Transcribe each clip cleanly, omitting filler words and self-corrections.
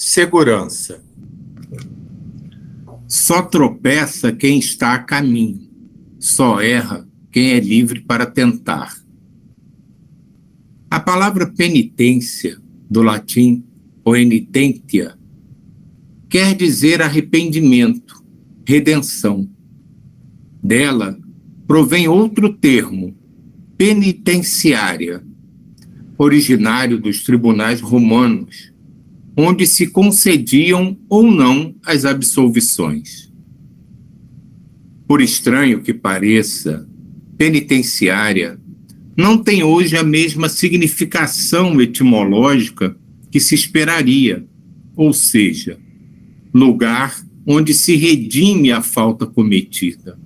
Segurança. Só tropeça quem está a caminho, só erra quem é livre para tentar. A palavra penitência, do latim poenitentia, quer dizer arrependimento, redenção. Dela provém outro termo, penitenciária, originário dos tribunais romanos, onde se concediam ou não as absolvições. Por estranho que pareça, penitenciária não tem hoje a mesma significação etimológica que se esperaria, ou seja, lugar onde se redime a falta cometida.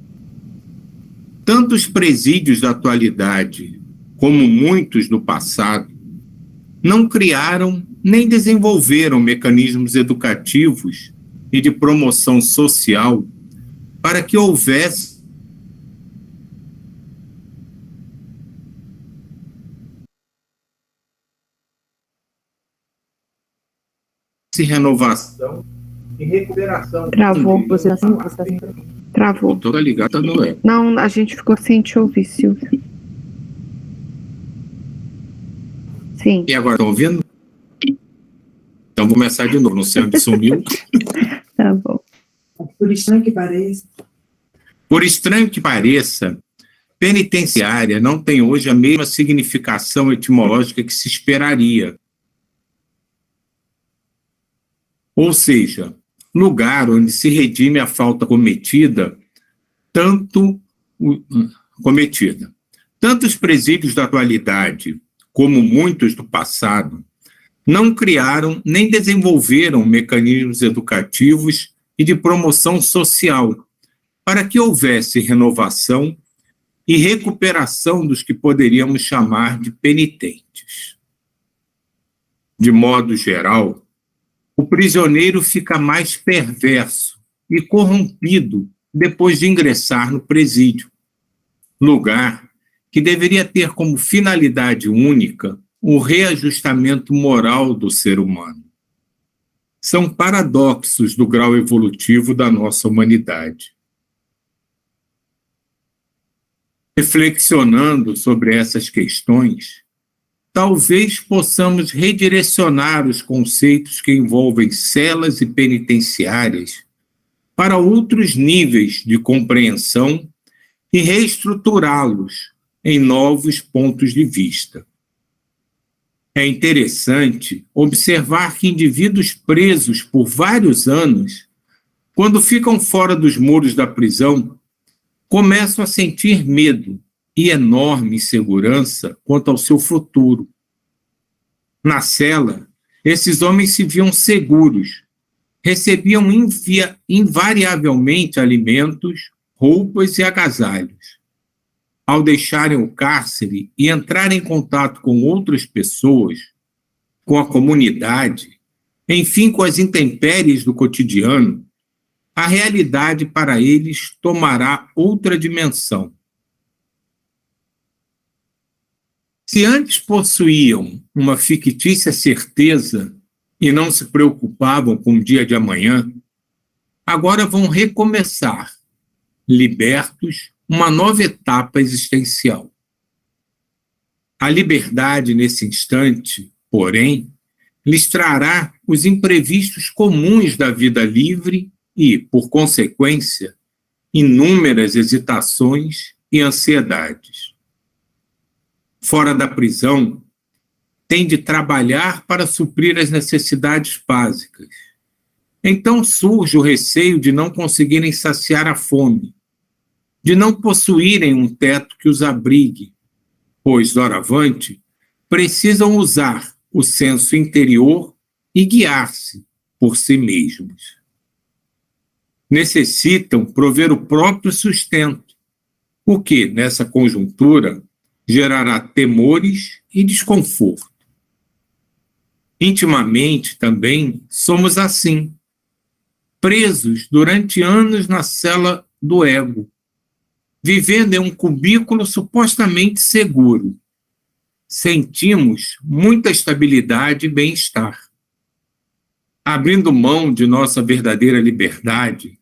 Tanto os presídios da atualidade, como muitos do passado, não criaram nem desenvolveram mecanismos educativos e de promoção social para que houvesse renovação e recuperação. Travou, você travou. Toda ligada não é. Não, a gente ficou sem te ouvir, Silvia. Sim. E agora, estão ouvindo? Então, vou começar de novo. Não sei onde sumiu. Tá bom. Por estranho que pareça. Por estranho que pareça, penitenciária não tem hoje a mesma significação etimológica que se esperaria. Ou seja, lugar onde se redime a falta cometida. Tanto os presídios da atualidade, como muitos do passado, não criaram nem desenvolveram mecanismos educativos e de promoção social para que houvesse renovação e recuperação dos que poderíamos chamar de penitentes. De modo geral, o prisioneiro fica mais perverso e corrompido depois de ingressar no presídio, lugar que deveria ter como finalidade única o reajustamento moral do ser humano. São paradoxos do grau evolutivo da nossa humanidade. Reflexionando sobre essas questões, talvez possamos redirecionar os conceitos que envolvem celas e penitenciárias para outros níveis de compreensão e reestruturá-los em novos pontos de vista. É interessante observar que indivíduos presos por vários anos, quando ficam fora dos muros da prisão, começam a sentir medo e enorme insegurança quanto ao seu futuro. Na cela, esses homens se viam seguros, recebiam invariavelmente alimentos, roupas e agasalhos. Ao deixarem o cárcere e entrarem em contato com outras pessoas, com a comunidade, enfim, com as intempéries do cotidiano, a realidade para eles tomará outra dimensão. Se antes possuíam uma fictícia certeza e não se preocupavam com o dia de amanhã, agora vão recomeçar, libertos, uma nova etapa existencial. A liberdade, nesse instante, porém, lhes trará os imprevistos comuns da vida livre e, por consequência, inúmeras hesitações e ansiedades. Fora da prisão, tem de trabalhar para suprir as necessidades básicas. Então surge o receio de não conseguirem saciar a fome, de não possuírem um teto que os abrigue, pois, doravante, precisam usar o senso interior e guiar-se por si mesmos. Necessitam prover o próprio sustento, o que, nessa conjuntura, gerará temores e desconforto. Intimamente, também, somos assim, presos durante anos na cela do ego, vivendo em um cubículo supostamente seguro. Sentimos muita estabilidade e bem-estar. abrindo mão de nossa verdadeira liberdade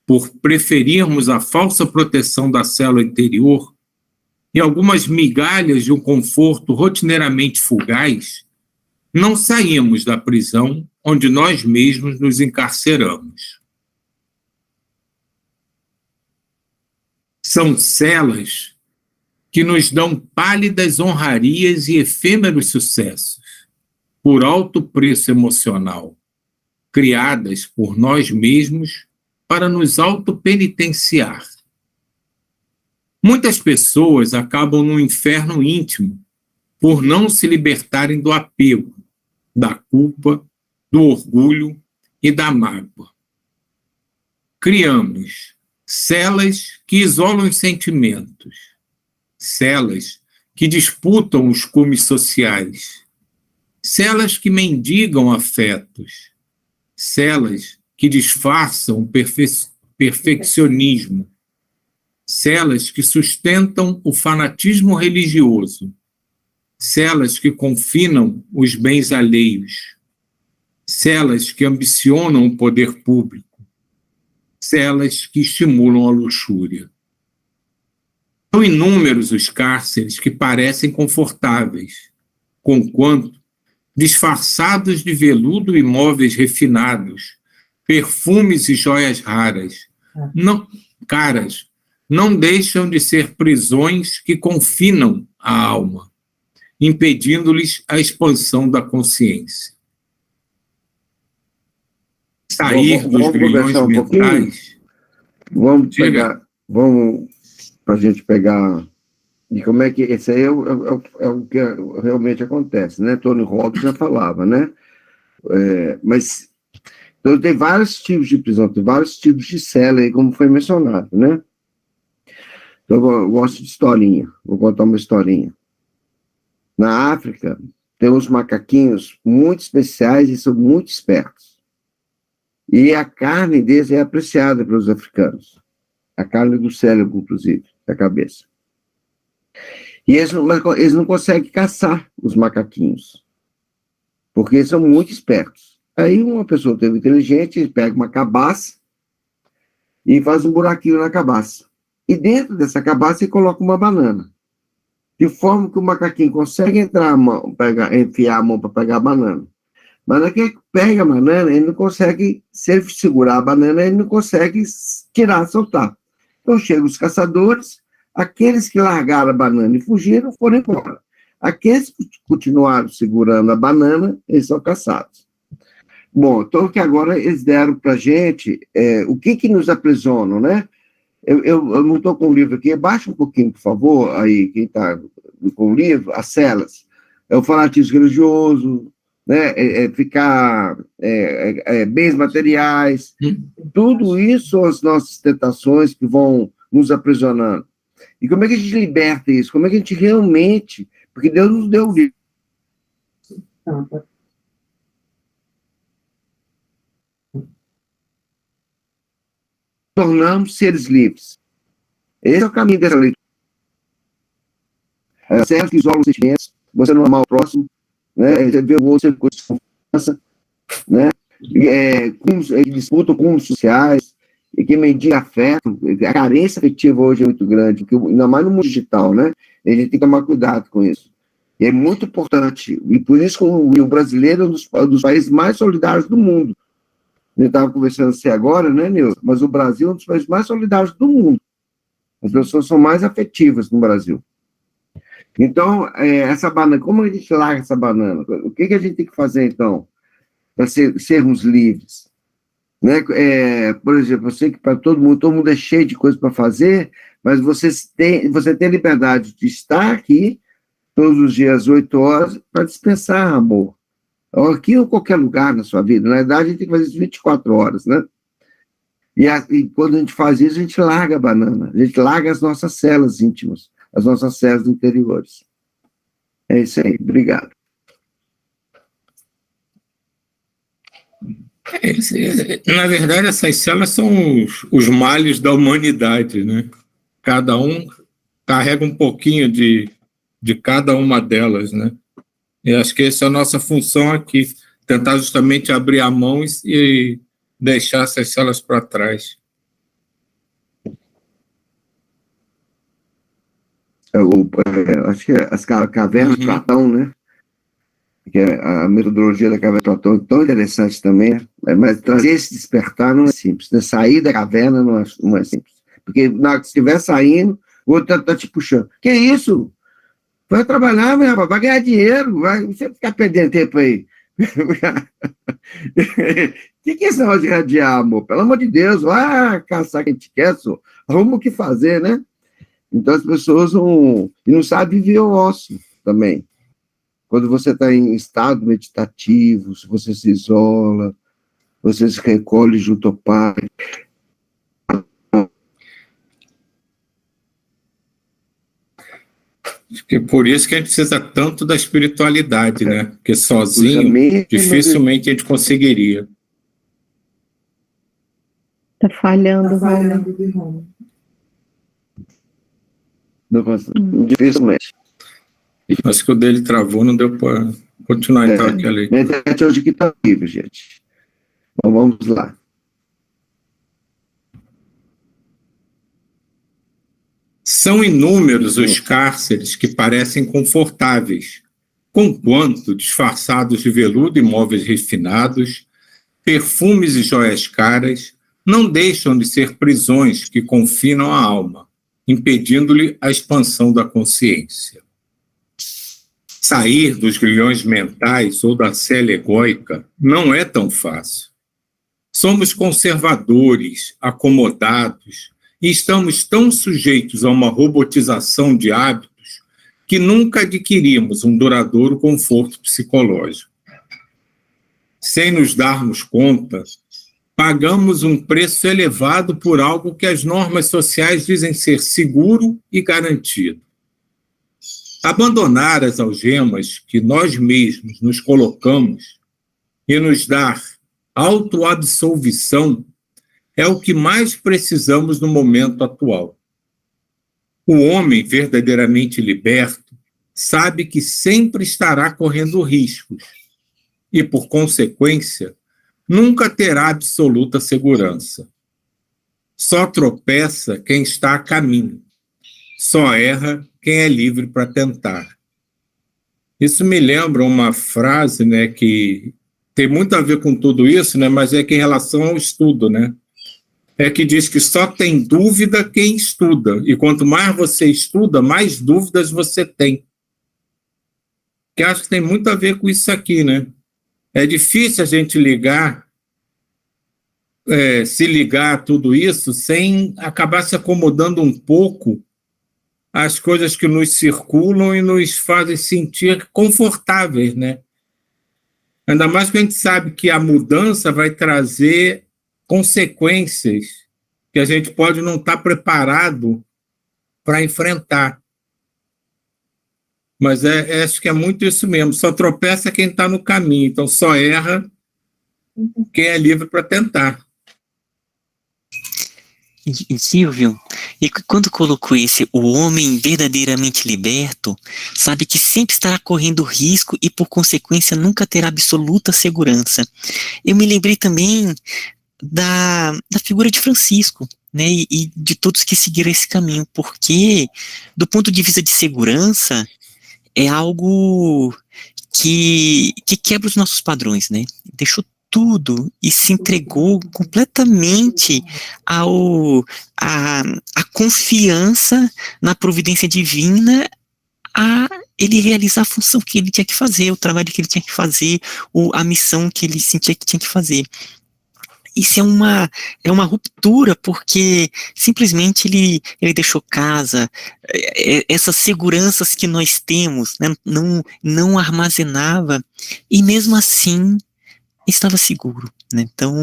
por preferirmos a falsa proteção da célula interior e algumas migalhas de um conforto rotineiramente fugaz, não saímos da prisão onde nós mesmos nos encarceramos. São celas que nos dão pálidas honrarias e efêmeros sucessos, por alto preço emocional, criadas por nós mesmos para nos autopenitenciar. Muitas pessoas acabam no inferno íntimo por não se libertarem do apego, da culpa, do orgulho e da mágoa. Criamos celas que isolam os sentimentos, celas que disputam os cumes sociais, celas que mendigam afetos, celas que disfarçam o perfeccionismo, celas que sustentam o fanatismo religioso, celas que confinam os bens alheios, celas que ambicionam o poder público, celas que estimulam a luxúria. São inúmeros os cárceres que parecem confortáveis, conquanto, disfarçados de veludo e móveis refinados, perfumes e joias raras, caras, não deixam de ser prisões que confinam a alma, impedindo-lhes a expansão da consciência. Sair dos grilhões mentais... Vamos pegar, para a gente pegar, e como é que, esse aí é o que realmente acontece, né? Tony Robbins já falava, né? Mas, então tem vários tipos de prisão, tem vários tipos de cela aí, como foi mencionado, né? Então eu gosto de historinha, vou contar uma historinha. Na África, tem uns macaquinhos muito especiais e são muito espertos. E a carne deles é apreciada pelos africanos. A carne do cérebro, inclusive, da cabeça. E eles não conseguem caçar os macaquinhos, porque eles são muito espertos. Aí uma pessoa inteligente pega uma cabaça e faz um buraquinho na cabaça. E dentro dessa cabaça ele coloca uma banana. De forma que o macaquinho consegue enfiar a mão para pegar a banana. Mas na que ele pega a banana, ele não consegue, se ele segurar a banana, ele não consegue tirar, soltar. Então chegam os caçadores, aqueles que largaram a banana e fugiram, foram embora. Aqueles que continuaram segurando a banana, eles são caçados. Bom, então que agora eles deram para a gente o que nos aprisionam, né? Eu não estou com o livro aqui, baixa um pouquinho, por favor, aí, quem está com o livro, as celas. É o fanatismo religioso, né? Bens materiais, tudo isso são as nossas tentações que vão nos aprisionando. E como é que a gente liberta isso? Como é que a gente realmente... Porque Deus nos deu o livro. Tornamos seres livres. Esse é o caminho dessa leitura. Certo que isola os sentimentos, você não amar o próximo, né? Você vê o outro com desconfiança, né? Que disputam cúmulos sociais, e que mendiga afeto. A carência afetiva hoje é muito grande, ainda mais no mundo digital, né? A gente tem que tomar cuidado com isso. E é muito importante, e por isso que o brasileiro é um dos países mais solidários do mundo. A gente estava conversando assim agora, né, Nilson? Mas o Brasil é um dos países mais solidários do mundo. As pessoas são mais afetivas no Brasil. Então, essa banana, como a gente larga essa banana? O que a gente tem que fazer, então, para sermos livres? Né? Por exemplo, eu sei que para todo mundo é cheio de coisas para fazer, mas você tem liberdade de estar aqui todos os dias, 8 horas, para dispensar amor. Aqui ou qualquer lugar na sua vida. Na verdade, a gente tem que fazer isso 24 horas, né? E quando a gente faz isso, a gente larga a banana, a gente larga as nossas células íntimas, as nossas células interiores. É isso aí, obrigado. Na verdade, essas células são os males da humanidade, né? Cada um carrega um pouquinho de cada uma delas, né? E acho que essa é a nossa função aqui, tentar justamente abrir a mão e deixar essas células para trás. Acho que as cavernas de Platão, né? Que a metodologia da caverna de Platão é tão interessante também, mas trazer esse despertar não é simples, né? Sair da caverna não é simples, porque na hora que você estiver saindo, o outro está te puxando. Que isso? Vai trabalhar, meu rapaz, vai ganhar dinheiro, vai você ficar perdendo tempo aí. O que é esse negócio de radiar, amor? Pelo amor de Deus, vai caçar quem te quer, só. Arruma o que fazer, né? Então as pessoas não sabem viver o ócio também. Quando você está em estado meditativo, se você se isola, você se recolhe junto ao Pai. Acho que é por isso que a gente precisa tanto da espiritualidade, né? Porque sozinho, dificilmente a gente conseguiria. Tá falhando, Tá Rômulo. falhando de Rômulo. Não consigo, dificilmente. Acho que o dele travou, não deu para continuar então aquele. A internet hoje que está horrível, gente. Então vamos lá. São inúmeros os cárceres que parecem confortáveis, conquanto disfarçados de veludo e móveis refinados, perfumes e joias caras, não deixam de ser prisões que confinam a alma, impedindo-lhe a expansão da consciência. Sair dos grilhões mentais ou da cela egóica não é tão fácil. Somos conservadores, acomodados, e estamos tão sujeitos a uma robotização de hábitos que nunca adquirimos um duradouro conforto psicológico. Sem nos darmos conta, pagamos um preço elevado por algo que as normas sociais dizem ser seguro e garantido. Abandonar as algemas que nós mesmos nos colocamos e nos dar autoabsolvição é o que mais precisamos no momento atual. O homem verdadeiramente liberto sabe que sempre estará correndo riscos e, por consequência, nunca terá absoluta segurança. Só tropeça quem está a caminho. Só erra quem é livre para tentar. Isso me lembra uma frase, né, que tem muito a ver com tudo isso, né, mas é que em relação ao estudo, né? É que diz que só tem dúvida quem estuda. E quanto mais você estuda, mais dúvidas você tem. Que acho que tem muito a ver com isso aqui, né? É difícil a gente se ligar a tudo isso sem acabar se acomodando um pouco às coisas que nos circulam e nos fazem sentir confortáveis, né? Ainda mais que a gente sabe que a mudança vai trazer consequências que a gente pode não estar preparado para enfrentar. Mas acho que é muito isso mesmo, só tropeça quem está no caminho, então só erra quem é livre para tentar. E Silvio, e quando colocou o homem verdadeiramente liberto, sabe que sempre estará correndo risco e, por consequência, nunca terá absoluta segurança. Eu me lembrei também da figura de Francisco, né, e de todos que seguiram esse caminho, porque, do ponto de vista de segurança, é algo que quebra os nossos padrões, né, deixou tudo e se entregou completamente à confiança na providência divina, a ele realizar a função que ele tinha que fazer, o trabalho que ele tinha que fazer, a missão que ele sentia que tinha que fazer. Isso é uma ruptura, porque simplesmente ele deixou casa, essas seguranças que nós temos, né, não armazenava, e mesmo assim estava seguro, né? Então,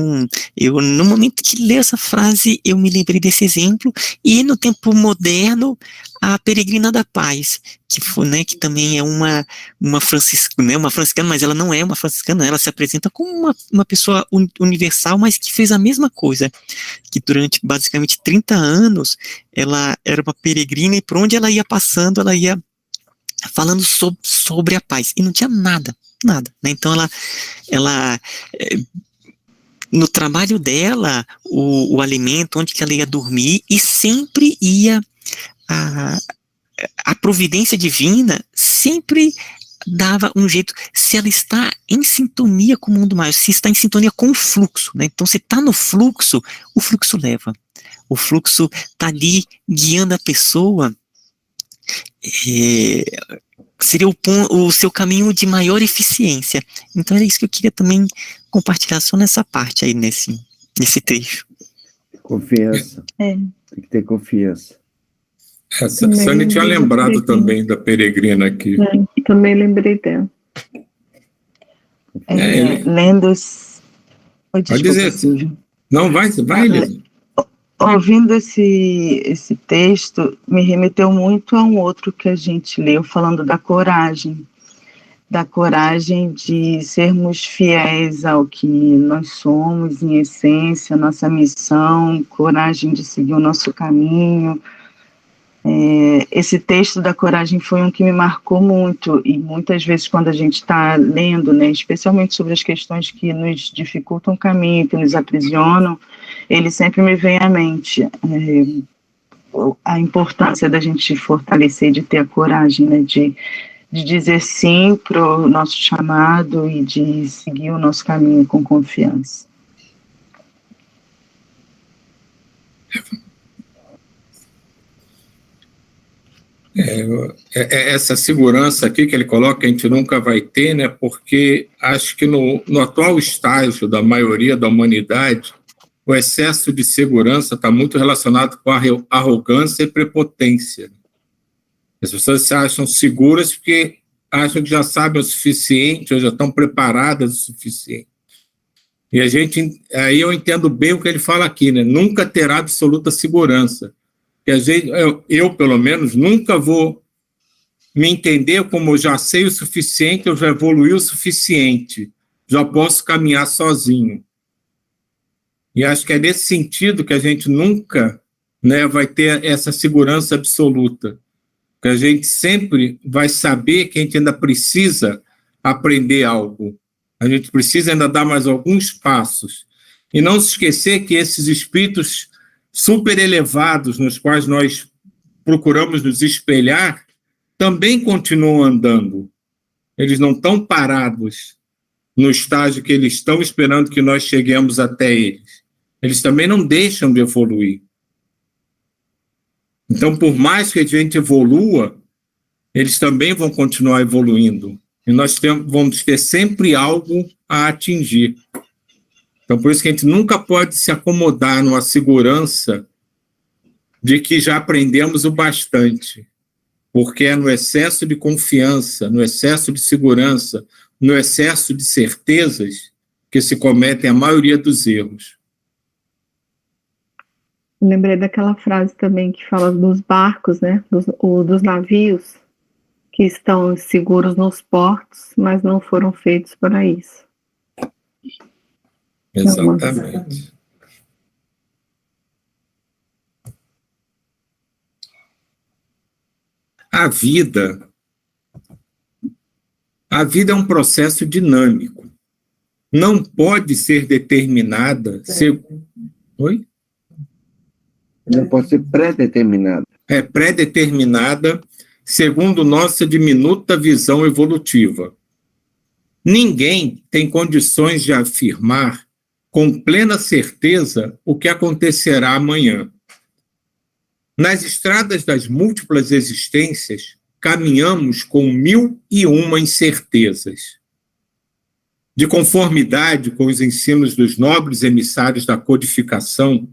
no momento que li essa frase, eu me lembrei desse exemplo, e no tempo moderno, a Peregrina da Paz, que foi, né, que também é uma franciscana, né, uma franciscana, mas ela não é uma franciscana, ela se apresenta como uma pessoa universal, mas que fez a mesma coisa, que durante basicamente 30 anos, ela era uma peregrina, e por onde ela ia passando, ela ia falando sobre a paz, e não tinha nada nada, né? Então ela no trabalho dela, o alimento, onde que ela ia dormir, e sempre ia a providência divina sempre dava um jeito, se ela está em sintonia com o mundo maior, se está em sintonia com o fluxo, né? Então, se está no fluxo, o fluxo leva. O fluxo está ali guiando a pessoa, seria o seu caminho de maior eficiência. Então, era isso que eu queria também compartilhar só nessa parte aí, nesse trecho. Confiança. Tem que ter confiança. Essa Sani tinha lembrado também da peregrina aqui. Também lembrei dela. Lendo... Pode dizer, não, vai, Elisa. Ouvindo esse texto, me remeteu muito a um outro que a gente leu, falando da coragem de sermos fiéis ao que nós somos, em essência, nossa missão, coragem de seguir o nosso caminho. Esse texto da coragem foi um que me marcou muito, e muitas vezes quando a gente está lendo, né, especialmente sobre as questões que nos dificultam o caminho, que nos aprisionam, ele sempre me vem à mente a importância da gente fortalecer, de ter a coragem, né, de dizer sim para o nosso chamado e de seguir o nosso caminho com confiança. Essa segurança aqui que ele coloca, a gente nunca vai ter, né? Porque acho que no atual estágio da maioria da humanidade, o excesso de segurança está muito relacionado com a arrogância e prepotência. As pessoas se acham seguras porque acham que já sabem o suficiente, ou já estão preparadas o suficiente. E aí eu entendo bem o que ele fala aqui, né? Nunca terá absoluta segurança. Eu, pelo menos, nunca vou me entender como eu já sei o suficiente, eu já evoluí o suficiente, já posso caminhar sozinho. E acho que é nesse sentido que a gente nunca, né, vai ter essa segurança absoluta, porque a gente sempre vai saber que a gente ainda precisa aprender algo, a gente precisa ainda dar mais alguns passos, e não se esquecer que esses espíritos super elevados nos quais nós procuramos nos espelhar, também continuam andando. Eles não estão parados no estágio que eles estão esperando que nós cheguemos até eles. Eles também não deixam de evoluir. Então, por mais que a gente evolua, eles também vão continuar evoluindo. E nós vamos ter sempre algo a atingir. Então, por isso que a gente nunca pode se acomodar numa segurança de que já aprendemos o bastante, porque é no excesso de confiança, no excesso de segurança, no excesso de certezas que se cometem a maioria dos erros. Lembrei daquela frase também que fala dos barcos, né, dos navios, que estão seguros nos portos, mas não foram feitos para isso. Exatamente. A vida é um processo dinâmico. Não pode ser determinada... Oi? Não pode ser pré-determinada. É pré-determinada segundo nossa diminuta visão evolutiva. Ninguém tem condições de afirmar com plena certeza o que acontecerá amanhã. Nas estradas das múltiplas existências, caminhamos com 1001 incertezas. De conformidade com os ensinos dos nobres emissários da codificação,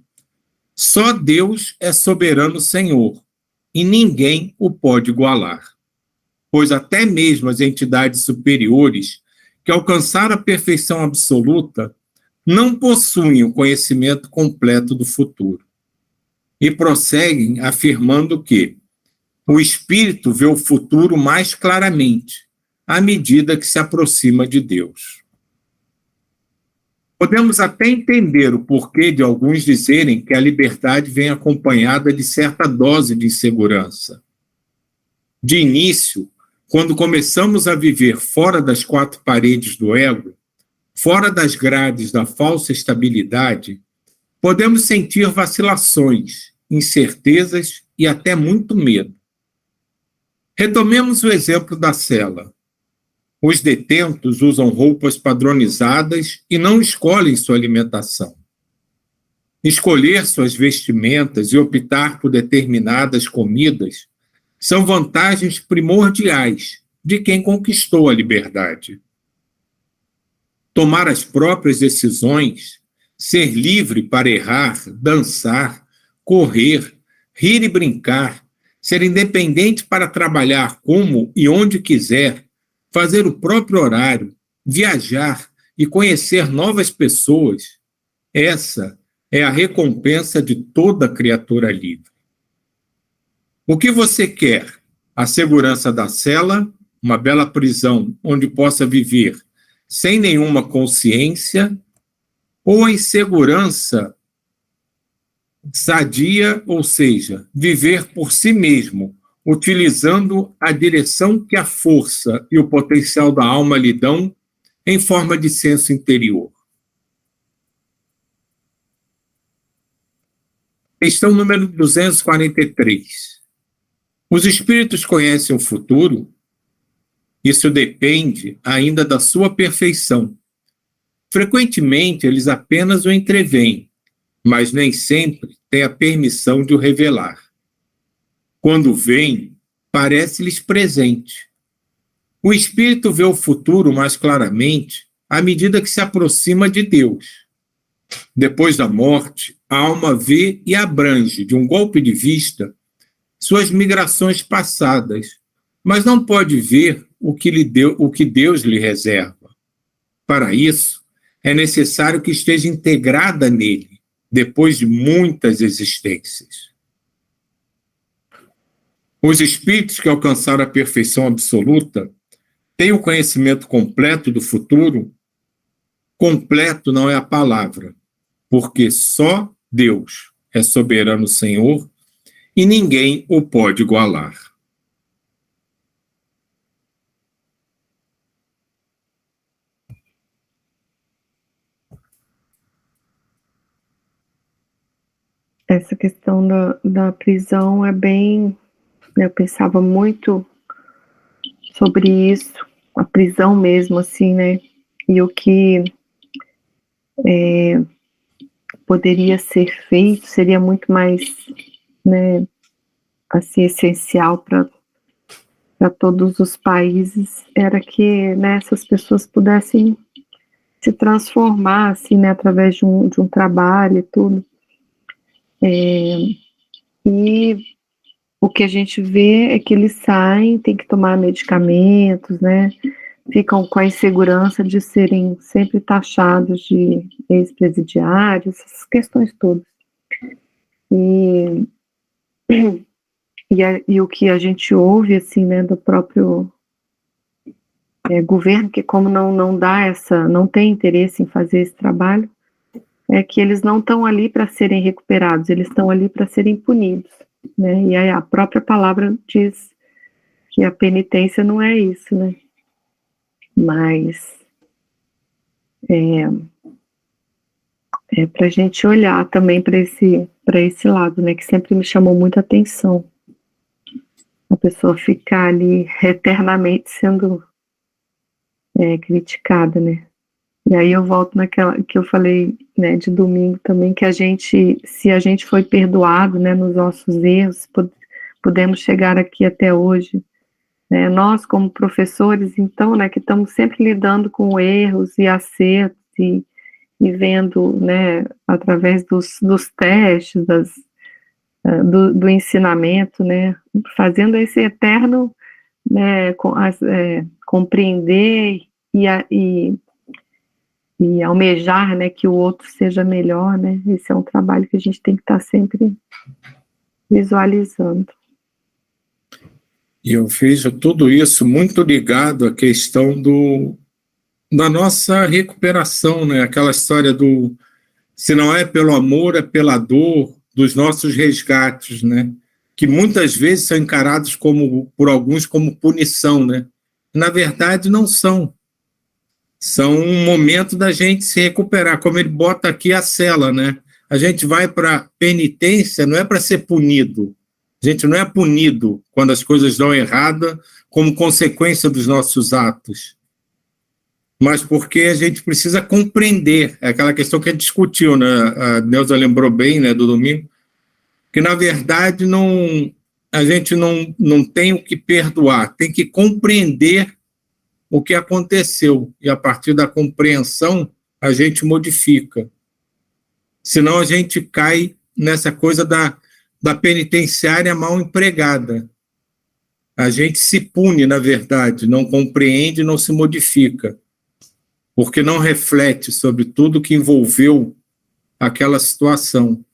só Deus é soberano Senhor, e ninguém o pode igualar. Pois até mesmo as entidades superiores, que alcançaram a perfeição absoluta, não possuem o conhecimento completo do futuro. E prosseguem afirmando que o espírito vê o futuro mais claramente, à medida que se aproxima de Deus. Podemos até entender o porquê de alguns dizerem que a liberdade vem acompanhada de certa dose de insegurança. De início, quando começamos a viver fora das quatro paredes do ego, fora das grades da falsa estabilidade, podemos sentir vacilações, incertezas e até muito medo. Retomemos o exemplo da cela. Os detentos usam roupas padronizadas e não escolhem sua alimentação. Escolher suas vestimentas e optar por determinadas comidas são vantagens primordiais de quem conquistou a liberdade. Tomar as próprias decisões, ser livre para errar, dançar, correr, rir e brincar, ser independente para trabalhar como e onde quiser, fazer o próprio horário, viajar e conhecer novas pessoas, essa é a recompensa de toda criatura livre. O que você quer? A segurança da cela, uma bela prisão onde possa viver sem nenhuma consciência, ou a insegurança sadia, ou seja, viver por si mesmo, utilizando a direção que a força e o potencial da alma lhe dão em forma de senso interior. Questão número 243. Os espíritos conhecem o futuro? Isso depende ainda da sua perfeição. Frequentemente, eles apenas o entreveem, mas nem sempre têm a permissão de o revelar. Quando vem, parece-lhes presente. O espírito vê o futuro mais claramente à medida que se aproxima de Deus. Depois da morte, a alma vê e abrange, de um golpe de vista, suas migrações passadas, mas não pode ver o que Deus lhe reserva. Para isso, é necessário que esteja integrada nele, depois de muitas existências. Os espíritos que alcançaram a perfeição absoluta têm o conhecimento completo do futuro? Completo não é a palavra, porque só Deus é soberano Senhor e ninguém o pode igualar. Essa questão da prisão é bem... Eu pensava muito sobre isso, a prisão mesmo, assim, né? E o que poderia ser feito seria muito mais, né, assim, essencial para todos os países, era que, né, essas pessoas pudessem se transformar, assim, né, através de um trabalho e tudo. E o que a gente vê é que eles saem, tem que tomar medicamentos, né? Ficam com a insegurança de serem sempre taxados de ex-presidiários, essas questões todas. E o que a gente ouve, assim, né, do próprio governo, que como não tem interesse em fazer esse trabalho, é que eles não estão ali para serem recuperados, eles estão ali para serem punidos, né? E aí a própria palavra diz que a penitência não é isso, né? Mas para a gente olhar também para esse lado, né? Que sempre me chamou muita atenção. A pessoa ficar ali eternamente sendo criticada, né? E aí eu volto naquela que eu falei, né, de domingo também, que se a gente foi perdoado, né, nos nossos erros, podemos chegar aqui até hoje, né, nós como professores, então, né, que estamos sempre lidando com erros e acertos e vendo, né, através dos testes, do ensinamento, né, fazendo esse eterno, né, compreender e almejar, né, que o outro seja melhor, né? Esse é um trabalho que a gente tem que estar sempre visualizando. E eu vejo tudo isso muito ligado à questão da nossa recuperação, né? Aquela história se não é pelo amor, é pela dor, dos nossos resgates, né? que muitas vezes são encarados por alguns como punição, né? Na verdade, não são. São um momento da gente se recuperar, como ele bota aqui a cela, né? A gente vai para penitência, não é para ser punido. A gente não é punido quando as coisas dão errada como consequência dos nossos atos, mas porque a gente precisa compreender, é aquela questão que a gente discutiu, né? A Neuza lembrou bem, né, do domingo, que na verdade a gente não tem o que perdoar, tem que compreender o que aconteceu, e a partir da compreensão a gente modifica. Senão a gente cai nessa coisa da penitenciária mal empregada. A gente se pune, na verdade, não compreende, não se modifica, porque não reflete sobre tudo que envolveu aquela situação.